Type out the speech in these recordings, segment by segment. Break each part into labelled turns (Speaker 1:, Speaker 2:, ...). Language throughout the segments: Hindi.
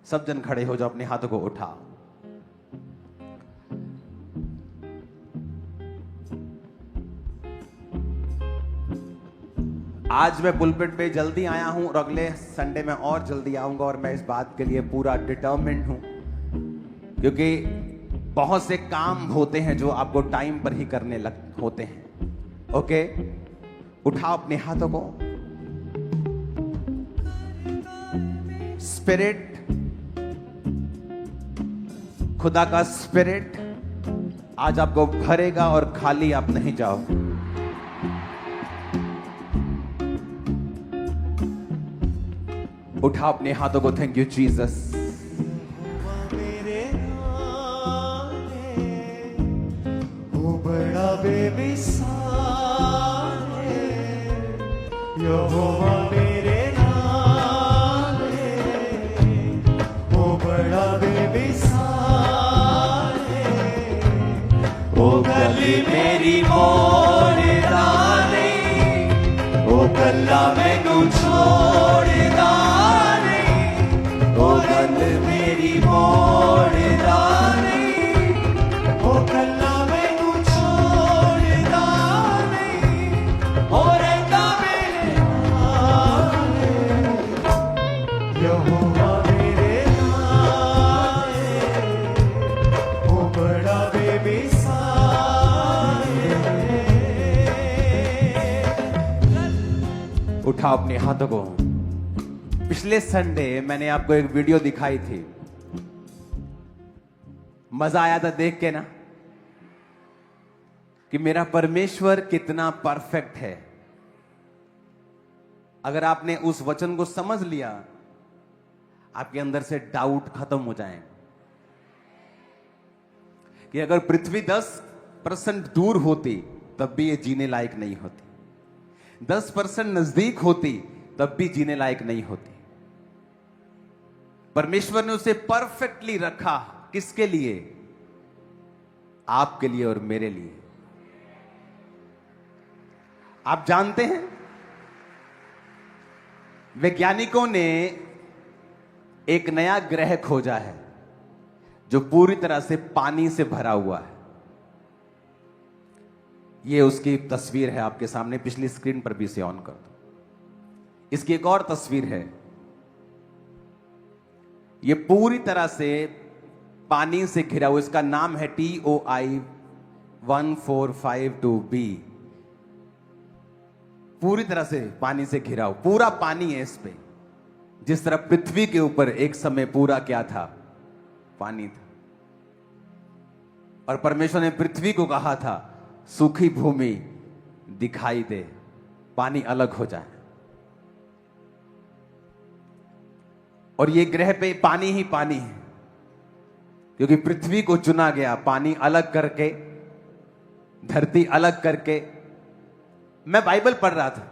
Speaker 1: सब जन खड़े हो जाओ, अपने हाथों को उठाओ। आज मैं पुलपिट पे जल्दी आया हूं और अगले संडे में और जल्दी आऊंगा, और मैं इस बात के लिए पूरा डिटर्मिन्ड हूं, क्योंकि बहुत से काम होते हैं जो आपको टाइम पर ही करने होते हैं। ओके, उठाओ अपने हाथों को। स्पिरिट, खुदा का स्पिरिट आज आपको भरेगा और खाली आप नहीं जाओगे। उठाओ अपने हाथों को। Thank you Jesus.
Speaker 2: बड़ा बेमिसाल है यहोवा मेरे नाल है, वो बड़ा बेमिसाल है, वो गली मेरी मोड़ डाले, वो गल्ला मैनू छोड़ डाले, वो गल मेरी मोड़ डाले, वो गल्ला
Speaker 1: उठाओ अपने हाथों को। पिछले संडे मैंने आपको एक वीडियो दिखाई थी, मजा आया था देख के ना, कि मेरा परमेश्वर कितना परफेक्ट है। अगर आपने उस वचन को समझ लिया, आपके अंदर से डाउट खत्म हो जाएगा कि अगर पृथ्वी 10% दूर होती तब भी ये जीने लायक नहीं होती, 10% नजदीक होती तब भी जीने लायक नहीं होती। परमेश्वर ने उसे परफेक्टली रखा। किसके लिए? आपके लिए और मेरे लिए। आप जानते हैं, वैज्ञानिकों ने एक नया ग्रह खोजा है जो पूरी तरह से पानी से भरा हुआ है। ये उसकी तस्वीर है आपके सामने, पिछली स्क्रीन पर भी इसे ऑन कर दो। इसकी एक और तस्वीर है, ये पूरी तरह से पानी से घिरा हुआ। इसका नाम है TOI 1452b। पूरी तरह से पानी से घिरा हुआ, पूरा पानी है इस पे। जिस तरह पृथ्वी के ऊपर एक समय पूरा क्या था? पानी था। और परमेश्वर ने पृथ्वी को कहा था, सूखी भूमि दिखाई दे, पानी अलग हो जाए। और ये ग्रह पे पानी ही पानी है, क्योंकि पृथ्वी को चुना गया पानी अलग करके, धरती अलग करके। मैं बाइबल पढ़ रहा था,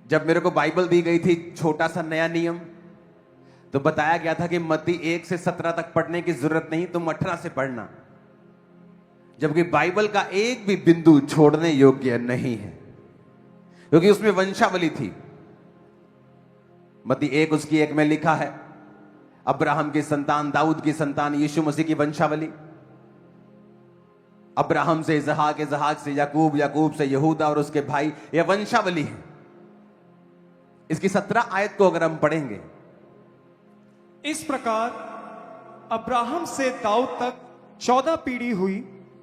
Speaker 1: जब मेरे को बाइबल दी गई थी, छोटा सा नया नियम, तो बताया गया था कि मत्ती 1 से 17 तक पढ़ने की जरूरत नहीं, तुम 18 से पढ़ना। जबकि बाइबल का एक भी बिंदु छोड़ने योग्य नहीं है, क्योंकि उसमें वंशावली थी। मत्ती 1 उसकी 1 में लिखा है, अब्राहम की संतान, दाऊद की संतान, यीशु मसीह की वंशावली। अब्राहम से इजहाक, इजहाक से याकूब, याकूब से यहूदा और उसके भाई, यह वंशावली है। इसकी 17 आयत को अगर हम पढ़ेंगे,
Speaker 2: इस प्रकार अब्राहम से दाऊद तक 14 पीढ़ी हुई।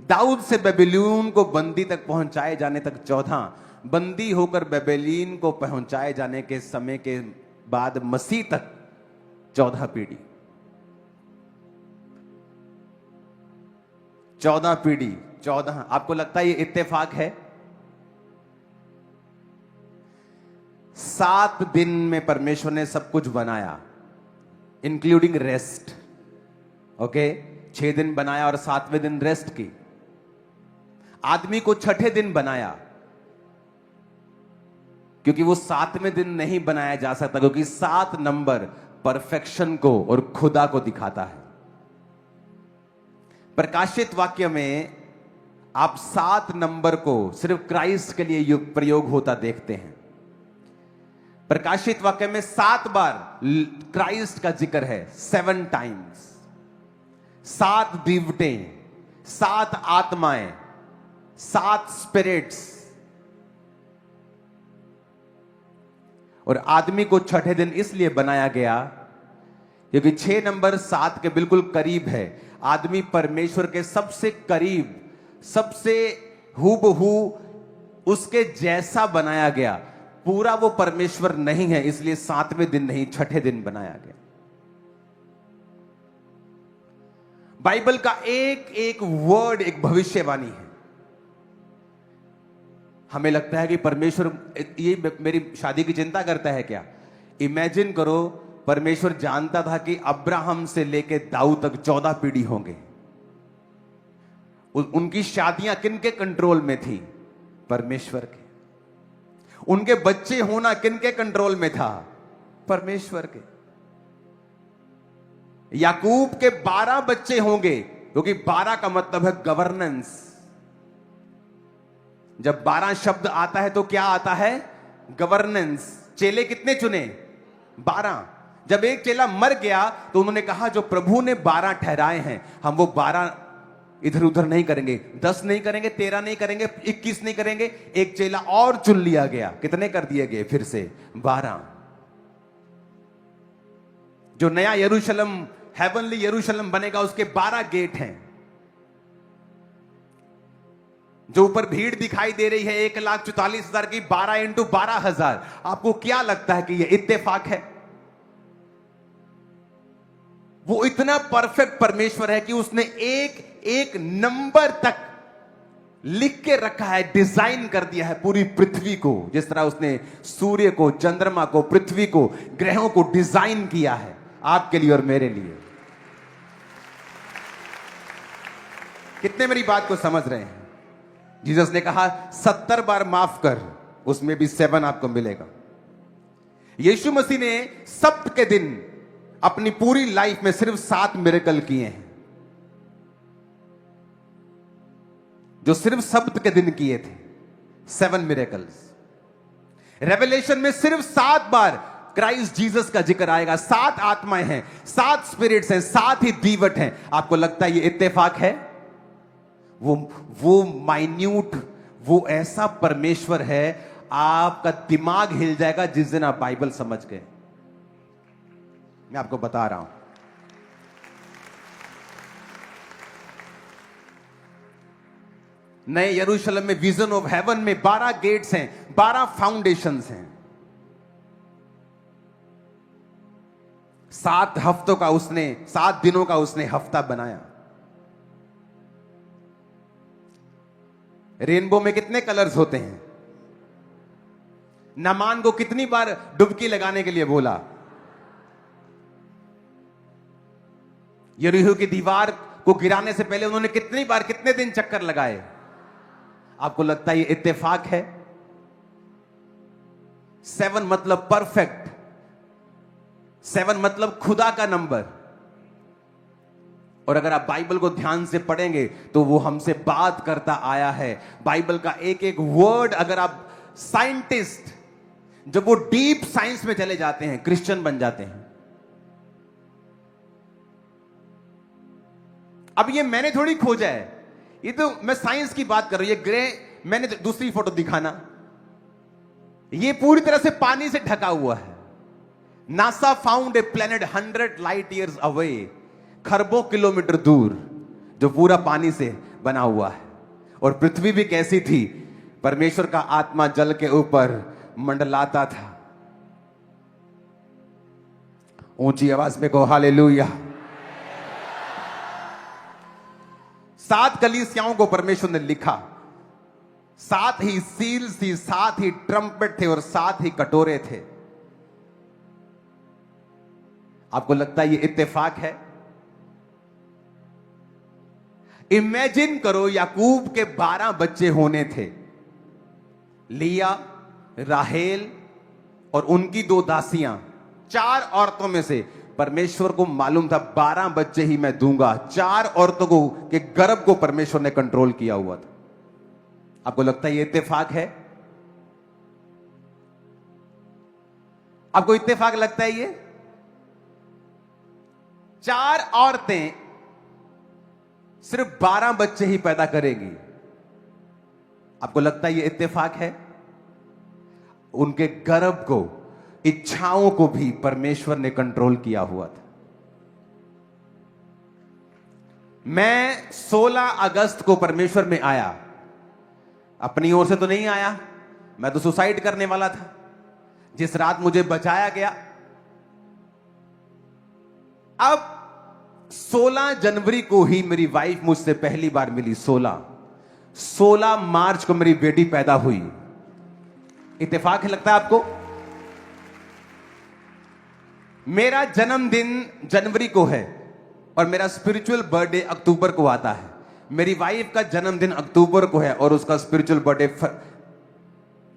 Speaker 1: दाऊद से बेबीलोन को बंदी तक पहुंचाए जाने तक 14, बंदी होकर बेबीलोन को पहुंचाए जाने के समय के बाद मसीह तक 14 पीढ़ी। 14 पीढ़ी, 14। आपको लगता है ये इत्तेफाक है? 7 दिन में परमेश्वर ने सब कुछ बनाया, इंक्लूडिंग रेस्ट। ओके, 6 दिन बनाया और 7वें दिन रेस्ट की। आदमी को 6ठे दिन बनाया, क्योंकि वो 7वें दिन नहीं बनाया जा सकता, क्योंकि 7 नंबर परफेक्शन को और खुदा को दिखाता है। प्रकाशित वाक्य में आप 7 नंबर को सिर्फ क्राइस्ट के लिए प्रयोग होता देखते हैं। प्रकाशित वाक्य में 7 बार क्राइस्ट का जिक्र है, 7 टाइम्स। 7 दीवटें, 7 आत्माएं, 7 स्पिरिट्स। और आदमी को छठे दिन इसलिए बनाया गया क्योंकि 6 नंबर 7 के बिल्कुल करीब है। आदमी परमेश्वर के सबसे करीब, सबसे हूबहू उसके जैसा बनाया गया। पूरा वो परमेश्वर नहीं है, इसलिए 7वें दिन नहीं, छठे दिन बनाया गया। बाइबल का एक एक वर्ड एक भविष्यवाणी है। हमें लगता है कि परमेश्वर ये मेरी शादी की चिंता करता है क्या? इमेजिन करो, परमेश्वर जानता था कि अब्राहम से लेके दाऊद तक 14 पीढ़ी होंगे। उनकी शादियां किनके कंट्रोल में थी? परमेश्वर के। उनके बच्चे होना किनके कंट्रोल में था? परमेश्वर के। याकूब के 12 बच्चे होंगे, क्योंकि 12 का मतलब है गवर्नेंस। जब 12 शब्द आता है तो क्या आता है? गवर्नेंस। चेले कितने चुने? 12। जब एक चेला मर गया तो उन्होंने कहा जो प्रभु ने 12 ठहराए हैं, हम वो 12 इधर उधर नहीं करेंगे, 10 नहीं करेंगे, 13 नहीं करेंगे, 21 नहीं करेंगे। एक चेला और चुन लिया गया। कितने कर दिए गए? फिर से 12। जो नया यरूशलेम, हेवनली यरूशलेम बनेगा, उसके 12 गेट हैं। जो ऊपर भीड़ दिखाई दे रही है 1,44,000 की, 12 इंटू 12,000। आपको क्या लगता है कि यह इत्तेफाक है? वो इतना परफेक्ट परमेश्वर है कि उसने एक एक नंबर तक लिख के रखा है, डिजाइन कर दिया है पूरी पृथ्वी को। जिस तरह उसने सूर्य को, चंद्रमा को, पृथ्वी को, ग्रहों को डिजाइन किया है आपके लिए और मेरे लिए। कितने मेरी बात को समझ रहे हैं? जीसस ने कहा 70 बार माफ कर, उसमें भी 7 आपको मिलेगा। यीशु मसीह ने सब्त के दिन अपनी पूरी लाइफ में सिर्फ 7 मिरेकल किए हैं, जो सिर्फ सब्त के दिन किए थे। 7 मिरेकल्स। रेवलेशन में सिर्फ 7 बार क्राइस्ट जीसस का जिक्र आएगा। 7 आत्माएं हैं, 7 स्पिरिट्स हैं, 7 ही दीवट हैं। आपको लगता है ये इत्तेफाक है? वो माइन्यूट, वो ऐसा परमेश्वर है, आपका दिमाग हिल जाएगा जिस दिन आप बाइबल समझ गए। मैं आपको बता रहा हूं। नए यरूशलेम में, विजन ऑफ हेवन में 12 गेट्स हैं, 12 फाउंडेशंस हैं। 7 हफ्तों का उसने, 7 दिनों का उसने हफ्ता बनाया। रेनबो में कितने कलर्स होते हैं? नामान को कितनी बार डुबकी लगाने के लिए बोला? यरीहो की दीवार को गिराने से पहले उन्होंने कितनी बार, कितने दिन चक्कर लगाए? आपको लगता है ये इत्तेफाक है? 7 मतलब परफेक्ट, 7 मतलब खुदा का नंबर। और अगर आप बाइबल को ध्यान से पढ़ेंगे तो वो हमसे बात करता आया है। बाइबल का एक एक वर्ड, अगर आप साइंटिस्ट, जब वो डीप साइंस में चले जाते हैं, क्रिश्चियन बन जाते हैं। अब ये मैंने थोड़ी खोजा है, ये तो मैं साइंस की बात कर रही हूं। ग्रे, मैंने दूसरी फोटो दिखाना, ये पूरी तरह से पानी से ढका हुआ है। NASA found a planet 100 light years away, खरबों किलोमीटर दूर, जो पूरा पानी से बना हुआ है। और पृथ्वी भी कैसी थी? परमेश्वर का आत्मा जल के ऊपर मंडलाता था। ऊंची आवाज में कहो हालेलुया। 7 कलीसियाओं को परमेश्वर ने लिखा। 7 ही सील्स थी, 7 ही ट्रम्पेट थे और 7 ही कटोरे थे। आपको लगता है ये इत्तेफाक है? इमेजिन करो, याकूब के 12 बच्चे होने थे। लिया, राहेल और उनकी 2 दासियां, 4 औरतों में से परमेश्वर को मालूम था 12 बच्चे ही मैं दूंगा। 4 औरतों को के गर्भ को परमेश्वर ने कंट्रोल किया हुआ था। आपको लगता है ये इत्तेफाक है? आपको इत्तेफाक लगता है ये? 4 औरतें सिर्फ 12 बच्चे ही पैदा करेंगी। आपको लगता है ये इत्तेफाक है? उनके गर्भ को, इच्छाओं को भी परमेश्वर ने कंट्रोल किया हुआ था। मैं 16 अगस्त को परमेश्वर में आया, अपनी ओर से तो नहीं आया, मैं तो सुसाइड करने वाला था। जिस रात मुझे बचाया गया, अब 16 जनवरी को ही मेरी वाइफ मुझसे पहली बार मिली। 16 मार्च को मेरी बेटी पैदा हुई। इत्तेफाक लगता है आपको? मेरा जन्मदिन जनवरी को है और मेरा स्पिरिचुअल बर्थडे अक्टूबर को आता है। मेरी वाइफ का जन्मदिन अक्टूबर को है और उसका स्पिरिचुअल बर्थडे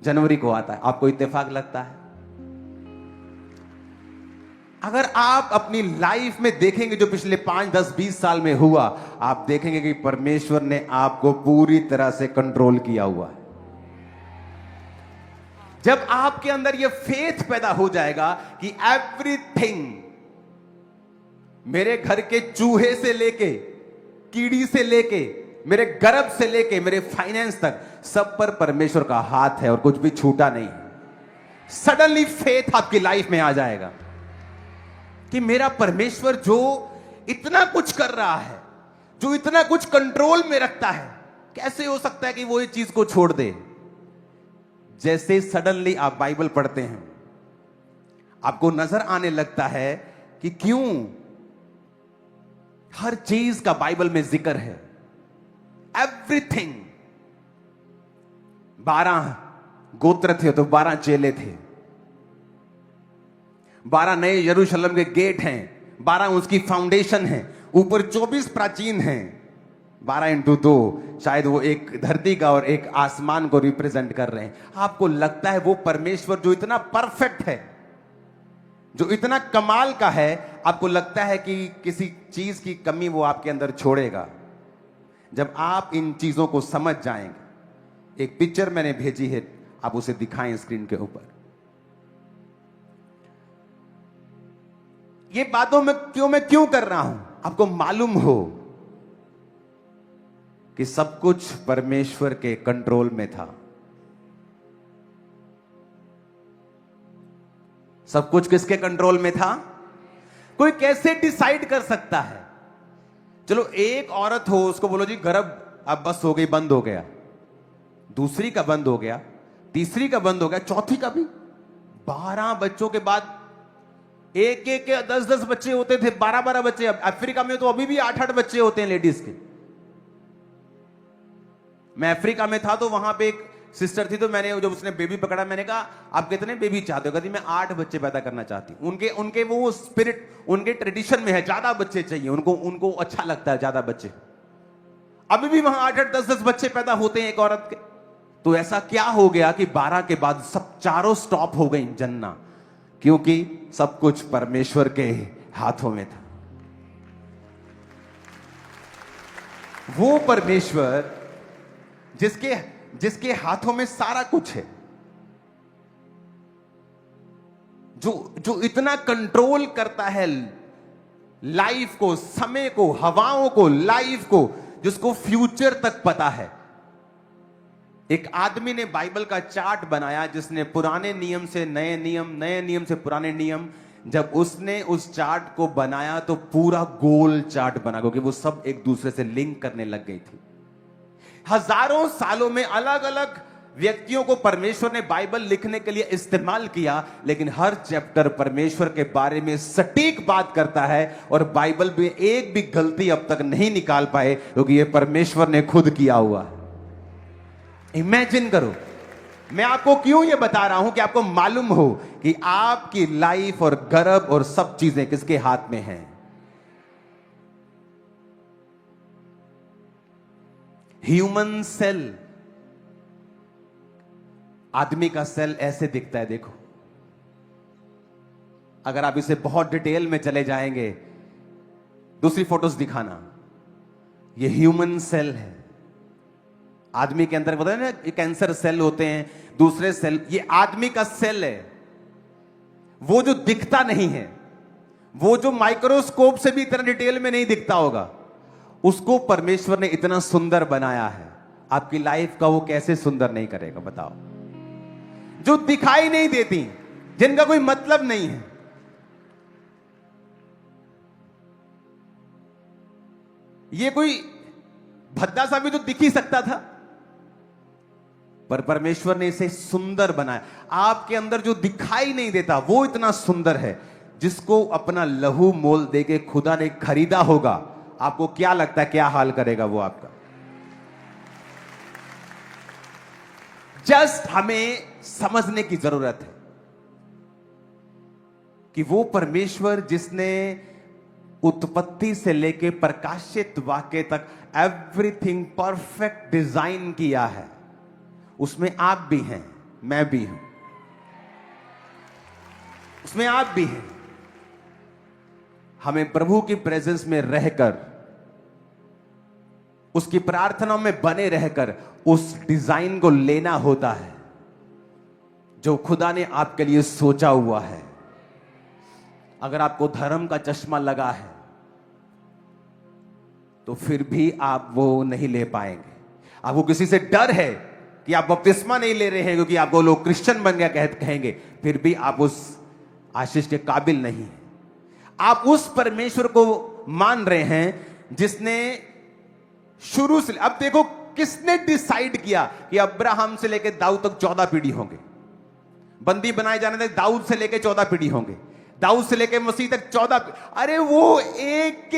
Speaker 1: जनवरी को आता है। आपको इत्तेफाक लगता है? अगर आप अपनी लाइफ में देखेंगे जो पिछले 5, 10, 20 साल में हुआ, आप देखेंगे कि परमेश्वर ने आपको पूरी तरह से कंट्रोल किया हुआ है। जब आपके अंदर यह फेथ पैदा हो जाएगा कि एवरीथिंग, मेरे घर के चूहे से लेके, कीड़ी से लेके, मेरे गर्भ से लेके मेरे फाइनेंस तक, सब पर परमेश्वर का हाथ है और कुछ भी छूटा नहीं। सडनली फेथ आपकी लाइफ में आ जाएगा कि मेरा परमेश्वर जो इतना कुछ कर रहा है, जो इतना कुछ कंट्रोल में रखता है, कैसे हो सकता है कि वो ये चीज को छोड़ दे। जैसे सडनली आप बाइबल पढ़ते हैं, आपको नजर आने लगता है कि क्यों हर चीज का बाइबल में जिक्र है। एवरीथिंग। 12 गोत्र थे तो 12 चेले थे। 12 नए यरूशलेम के गेट हैं, 12 उसकी फाउंडेशन है, ऊपर 24 प्राचीन हैं। 12 इंटू 2, शायद वो एक धरती का और एक आसमान को रिप्रेजेंट कर रहे हैं। आपको लगता है वो परमेश्वर जो इतना परफेक्ट है, जो इतना कमाल का है, आपको लगता है कि किसी चीज की कमी वो आपके अंदर छोड़ेगा? जब आप इन चीजों को समझ जाएंगे। एक पिक्चर मैंने भेजी है, आप उसे दिखाएं स्क्रीन के ऊपर। ये बातों में मैं क्यों कर रहा हूं? आपको मालूम हो कि सब कुछ परमेश्वर के कंट्रोल में था। सब कुछ किसके कंट्रोल में था? कोई कैसे डिसाइड कर सकता है? चलो एक औरत हो, उसको बोलो जी गर्भ अब बस हो गई, बंद हो गया। दूसरी का बंद हो गया, तीसरी का बंद हो गया, चौथी का भी। 12 बच्चों के बाद एक एक के 10-10 बच्चे होते थे, 12-12 बच्चे। अफ्रीका में तो अभी भी 8-8 बच्चे होते हैं लेडीज के। मैं अफ्रीका में था तो वहां पे एक सिस्टर थी, तो मैंने जब उसने बेबी पकड़ा, मैंने कहा आप कितने बेबी चाहते हो? कहती मैं 8 बच्चे पैदा करना चाहती हूं। उनके वो स्पिरिट, उनके ट्रेडिशन में है, ज्यादा बच्चे चाहिए उनको अच्छा लगता है ज्यादा बच्चे। अभी भी वहां 8-8, 10-10 बच्चे पैदा होते हैं एक औरत के। तो ऐसा क्या हो गया कि 12 के बाद सब चारों स्टॉप हो गई जनना? क्योंकि सब कुछ परमेश्वर के हाथों में था। वो परमेश्वर जिसके हाथों में सारा कुछ है, जो इतना कंट्रोल करता है लाइफ को, समय को, हवाओं को, लाइफ को, जिसको फ्यूचर तक पता है। एक आदमी ने बाइबल का चार्ट बनाया, जिसने पुराने नियम से नए नियम, नए नियम से पुराने नियम। जब उसने उस चार्ट को बनाया तो पूरा गोल चार्ट बना, क्योंकि वो सब एक दूसरे से लिंक करने लग गई थी। हजारों सालों में अलग अलग व्यक्तियों को परमेश्वर ने बाइबल लिखने के लिए इस्तेमाल किया, लेकिन हर चैप्टर परमेश्वर के बारे में सटीक बात करता है। और बाइबल में एक भी गलती अब तक नहीं निकाल पाए, क्योंकि यह परमेश्वर ने खुद किया हुआ है। इमेजिन करो। मैं आपको क्यों यह बता रहा हूं कि आपको मालूम हो कि आपकी लाइफ और गर्भ और सब चीजें किसके हाथ में हैं। ह्यूमन सेल, आदमी का सेल ऐसे दिखता है, देखो। अगर आप इसे बहुत डिटेल में चले जाएंगे, दूसरी फोटोज दिखाना, ये ह्यूमन सेल है। आदमी के अंदर बताया ना कैंसर सेल होते हैं, दूसरे सेल, ये आदमी का सेल है। वो जो दिखता नहीं है, वो जो माइक्रोस्कोप से भी इतना डिटेल में नहीं दिखता होगा, उसको परमेश्वर ने इतना सुंदर बनाया है। आपकी लाइफ का वो कैसे सुंदर नहीं करेगा बताओ। जो दिखाई नहीं देती, जिनका कोई मतलब नहीं है, ये कोई भद्दा सा भी तो दिख ही सकता था, पर परमेश्वर ने इसे सुंदर बनाया। आपके अंदर जो दिखाई नहीं देता वो इतना सुंदर है, जिसको अपना लहू मोल देके खुदा ने खरीदा होगा। आपको क्या लगता है क्या हाल करेगा वो आपका? जस्ट हमें समझने की जरूरत है कि वो परमेश्वर जिसने उत्पत्ति से लेके प्रकाशित वाक्य तक एवरीथिंग परफेक्ट डिजाइन किया है, उसमें आप भी हैं, मैं भी हूं, उसमें आप भी हैं। हमें प्रभु की प्रेजेंस में रहकर, उसकी प्रार्थनाओं में बने रहकर उस डिजाइन को लेना होता है जो खुदा ने आपके लिए सोचा हुआ है। अगर आपको धर्म का चश्मा लगा है तो फिर भी आप वो नहीं ले पाएंगे। आपको किसी से डर है कि आप बपतिस्मा नहीं ले रहे हैं क्योंकि आपको लोग क्रिश्चियन बन गया कहेंगे, फिर भी आप उस आशीष के काबिल नहीं हैं। आप उस परमेश्वर को मान रहे हैं जिसने शुरू से, अब देखो किसने डिसाइड किया कि अब्राहम से लेकर दाऊद तक 14 पीढ़ी होंगे, बंदी बनाए जाने तक दाऊद से लेकर 14 पीढ़ी होंगे, दाऊद से लेकर मसीह तक 14। अरे वो एक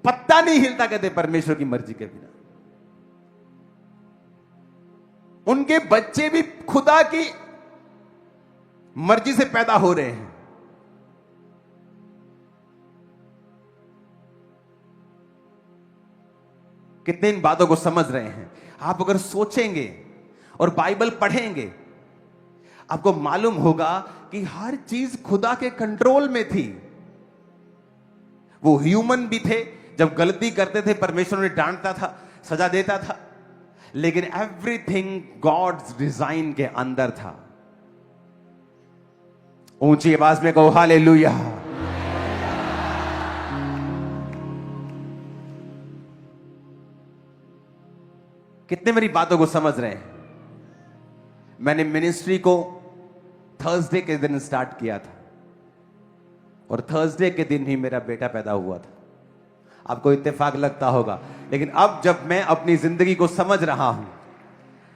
Speaker 1: पत्ता नहीं हिलता कहते परमेश्वर की मर्जी के बिना। उनके बच्चे भी खुदा की मर्जी से पैदा हो रहे हैं। कितने इन बातों को समझ रहे हैं? आप अगर सोचेंगे और बाइबल पढ़ेंगे, आपको मालूम होगा कि हर चीज खुदा के कंट्रोल में थी। वो ह्यूमन भी थे, जब गलती करते थे परमेश्वर ने डांटता था, सजा देता था, लेकिन एवरीथिंग गॉड्स डिजाइन के अंदर था। ऊंची आवाज में कहो हालेलुया। कितने मेरी बातों को समझ रहे हैं? मैंने मिनिस्ट्री को थर्सडे के दिन स्टार्ट किया था और थर्सडे के दिन ही मेरा बेटा पैदा हुआ था। आपको इत्तेफाक लगता होगा, लेकिन अब जब मैं अपनी जिंदगी को समझ रहा हूं,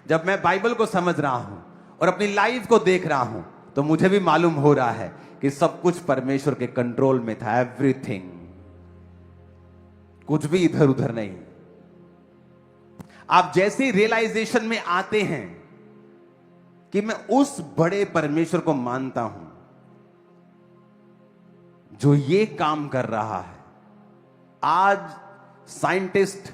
Speaker 1: जब मैं बाइबल को समझ रहा हूं और अपनी लाइफ को देख रहा हूं, तो मुझे भी मालूम हो रहा है कि सब कुछ परमेश्वर के कंट्रोल में था। एवरीथिंग, कुछ भी इधर उधर नहीं। आप जैसे रियलाइजेशन में आते हैं कि मैं उस बड़े परमेश्वर को मानता हूं जो ये काम कर रहा है। आज साइंटिस्ट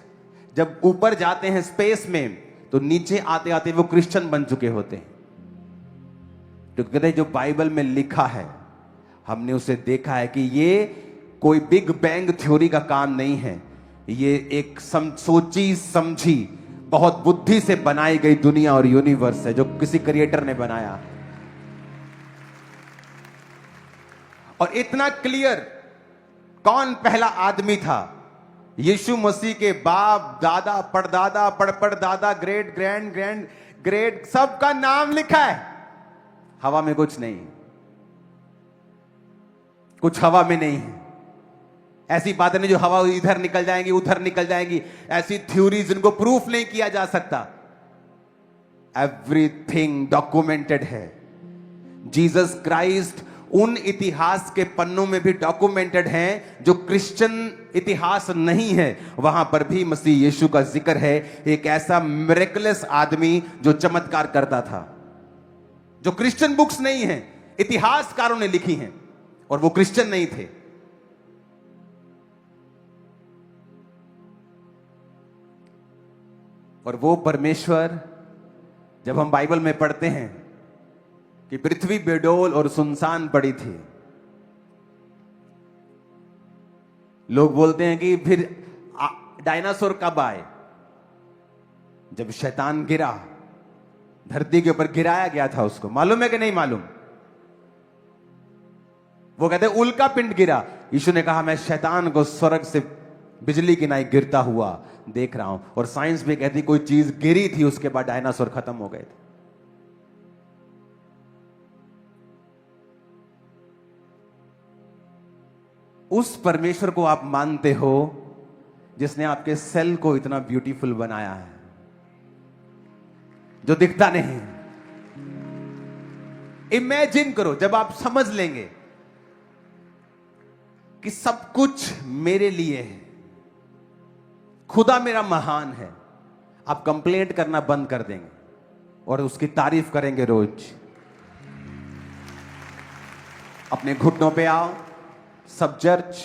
Speaker 1: जब ऊपर जाते हैं स्पेस में, तो नीचे आते आते वो क्रिश्चियन बन चुके होते हैं। तो कहते जो बाइबल में लिखा है, हमने उसे देखा है कि ये कोई बिग बैंग थ्योरी का काम नहीं है, ये एक सोची समझी बहुत बुद्धि से बनाई गई दुनिया और यूनिवर्स है जो किसी क्रिएटर ने बनाया। और इतना क्लियर, कौन पहला आदमी था? यीशु मसीह के बाप, दादा, परदादा, पड़पड़दादा, ग्रेट ग्रैंड ग्रैंड ग्रेट, सबका नाम लिखा है। हवा में कुछ नहीं, कुछ हवा में नहीं है। ऐसी बातें नहीं जो हवा इधर निकल जाएंगी उधर निकल जाएंगी, ऐसी थ्योरीज जिनको प्रूफ नहीं किया जा सकता। एवरीथिंग डॉक्यूमेंटेड है। जीसस क्राइस्ट उन इतिहास के पन्नों में भी डॉक्यूमेंटेड हैं जो क्रिश्चियन इतिहास नहीं है, वहां पर भी मसीह यीशु का जिक्र है। एक ऐसा मिरेकलस आदमी जो चमत्कार करता था, जो क्रिश्चियन बुक्स नहीं है, इतिहासकारों ने लिखी हैं, और वो क्रिश्चियन नहीं थे। और वो परमेश्वर, जब हम बाइबल में पढ़ते हैं कि पृथ्वी बेडोल और सुनसान पड़ी थी, लोग बोलते हैं कि फिर डायनासोर कब आए? जब शैतान गिरा, धरती के ऊपर गिराया गया था उसको। मालूम है कि नहीं मालूम? वो कहते उल्का पिंड गिरा। यीशु ने कहा मैं शैतान को स्वर्ग से बिजली की नाई गिरता हुआ देख रहा हूं। और साइंस भी कहती कोई चीज गिरी थी, उसके बाद डायनासोर खत्म हो गए थे। उस परमेश्वर को आप मानते हो जिसने आपके सेल को इतना ब्यूटीफुल बनाया है, जो दिखता नहीं। इमेजिन करो जब आप समझ लेंगे कि सब कुछ मेरे लिए है, खुदा मेरा महान है, आप कंप्लेंट करना बंद कर देंगे और उसकी तारीफ करेंगे रोज। अपने घुटनों पे आओ सब चर्च।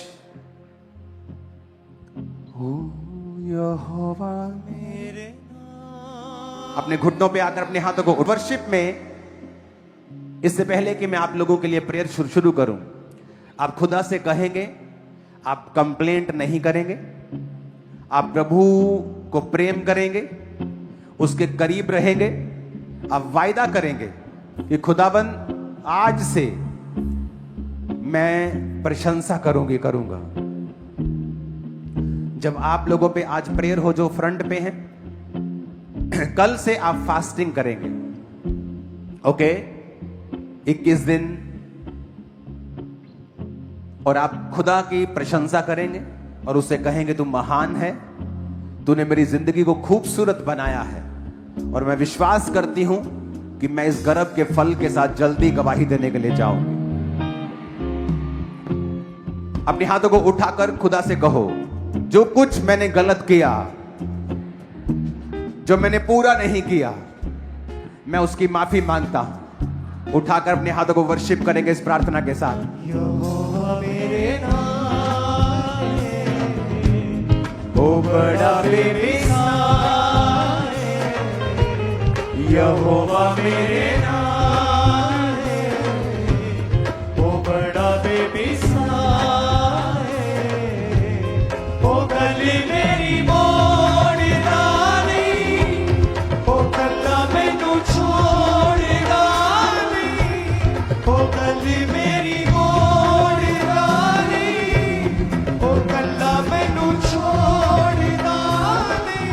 Speaker 1: यहोवा मेरे अपने घुटनों पे आकर अपने हाथों को वर्शिप में। इससे पहले कि मैं आप लोगों के लिए प्रेयर शुरू करूं, आप खुदा से कहेंगे, आप कंप्लेंट नहीं करेंगे, आप प्रभु को प्रेम करेंगे, उसके करीब रहेंगे, आप वायदा करेंगे कि खुदाबंद आज से मैं प्रशंसा करूंगा। जब आप लोगों पे आज प्रेयर हो जो फ्रंट पे हैं, कल से आप फास्टिंग करेंगे, ओके 21 दिन, और आप खुदा की प्रशंसा करेंगे और उससे कहेंगे तू महान है, तूने मेरी जिंदगी को खूबसूरत बनाया है, और मैं विश्वास करती हूं कि मैं इस गर्भ के फल के साथ जल्दी गवाही देने के लिए जाऊंगी। अपने हाथों को उठाकर खुदा से कहो, जो कुछ मैंने गलत किया, जो मैंने पूरा नहीं किया, मैं उसकी माफी मांगता हूं। उठाकर अपने हाथों को वर्शिप करेंगे इस प्रार्थना के साथ।
Speaker 2: यहोवा मेरे नाम है, ओ बड़ा बेमिसाल है। यहोवा मेरे नाम है, ओ बड़ा बेमिसाल है। ओ गली मेरी मोड़ डाली, ओ कल्ला मैनू छोड़ डाली, ओ गली मेरी मोड़ डाली, ओ कल्ला मैनू छोड़ डाली,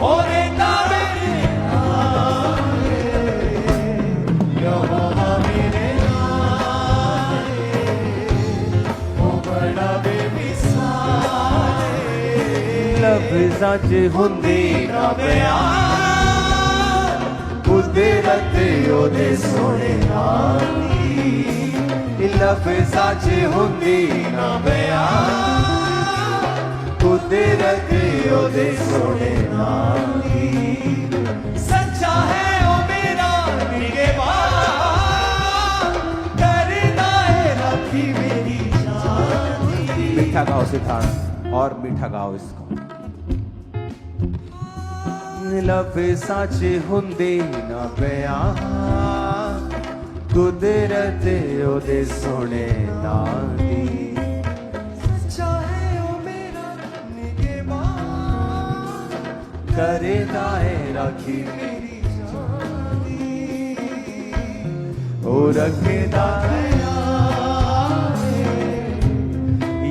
Speaker 2: ओ रेंदा मेरे नाल है, यहोवा मेरे नाल है, ओ बड़ा बेमिसाल है। लफ्ज़ां च हुंदी ना बयान, कुदरत ओदे सोहणे नाल दी। लफ्ज़ां च हुंदी ना बयान, कुदरत ओदे सोहणे नाल दी। सच्चा है ओ मेरा निगहबान, करदा है राखी मेरी जान दी।
Speaker 1: मीठा गाओ सितार, और मीठा गाओ इसको। लफ्ज़ां च हुंदी ना बयान, कुदरत ओदे सोहणे नाल दी।
Speaker 2: सच्चा है ओ मेरा निगहबान,
Speaker 1: करदा है राखी
Speaker 2: मेरी जान दी।
Speaker 1: ओ रखदा
Speaker 2: ख्याल है,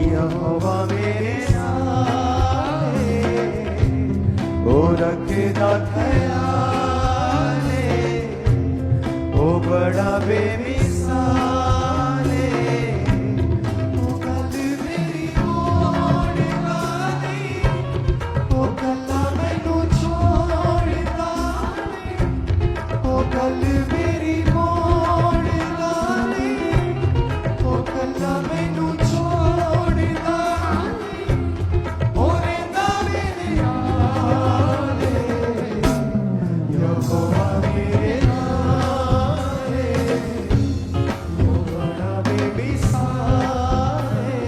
Speaker 1: यहोवा मेरे
Speaker 2: नाल है,
Speaker 1: ओ रखदा
Speaker 2: ख्याल है,
Speaker 1: ओ बड़ा बेमिसाल है।
Speaker 2: ओ गल मेरी मोड़ डाली, ओ कल्ला मैनू छोड़ डाली, ओ गल मेरी मोड़ डाली, ओ कल्ला मैनू छोड़ डाली, ओ रेंदा मेरे नाल है, यहोवा मेरे नाल है, ओ बड़ा बेमिसाल है।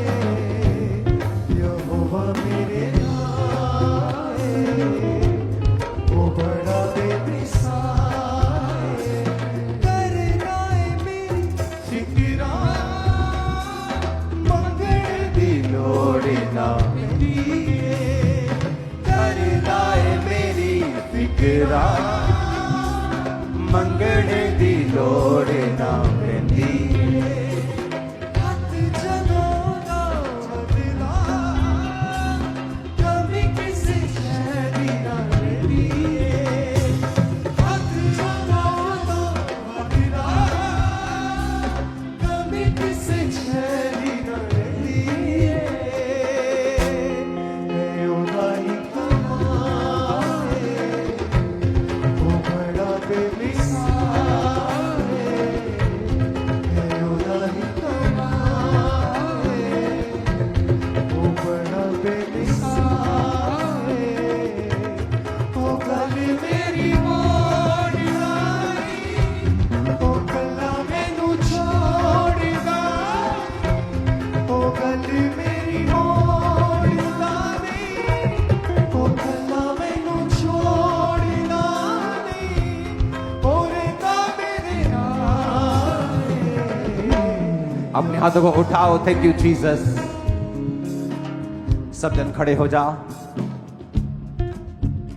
Speaker 2: यहोवा मेरे नाल है, ओ बड़ा बेमिसाल है। करदा है मेरी फिकरां, मंगण दी लोड़ ना मेरी है।
Speaker 1: करदा है मेरी फिकरां, मंगण दी लोड़ ना पैंदी। अपने हाथों को उठाओ। Thank you Jesus. सब जन खड़े हो जाओ।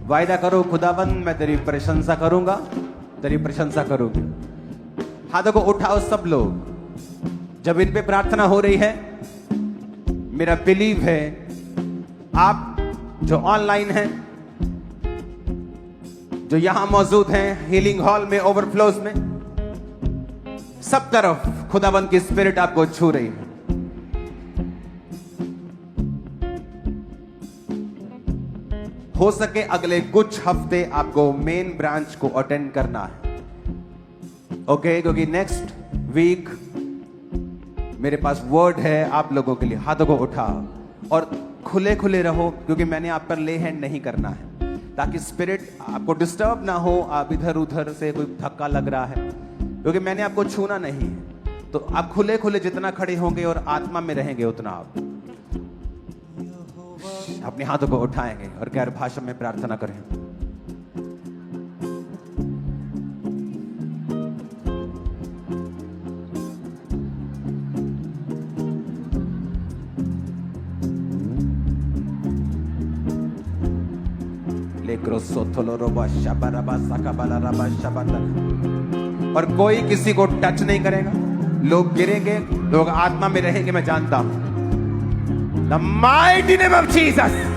Speaker 1: वायदा करो खुदाबंद मैं तेरी प्रशंसा करूंगा, तेरी प्रशंसा करूंगी। हाथों को उठाओ सब लोग। जब इन पे प्रार्थना हो रही है, मेरा बिलीव है आप जो ऑनलाइन हैं, जो यहां मौजूद हैं हीलिंग हॉल में, ओवरफ्लोज में, सब तरफ खुदाबंद की स्पिरिट आपको छू रही है। हो सके अगले कुछ हफ्ते आपको मेन ब्रांच को अटेंड करना है, ओके? क्योंकि नेक्स्ट वीक मेरे पास वर्ड है आप लोगों के लिए। हाथों को उठाओ और खुले खुले रहो, क्योंकि मैंने आप पर ले हैंड नहीं करना है, ताकि स्पिरिट आपको डिस्टर्ब ना हो। आप इधर उधर से कोई धक्का लग रहा है, क्योंकि मैंने आपको छूना नहीं है। तो आप खुले खुले जितना खड़े होंगे और आत्मा में रहेंगे उतना आप अपने हाथों को उठाएंगे और गैर भाषा में प्रार्थना करें। और कोई किसी को टच नहीं करेगा। लोग गिरेंगे, लोग आत्मा में रहेंगे, मैं जानता हूं। The mighty name of Jesus.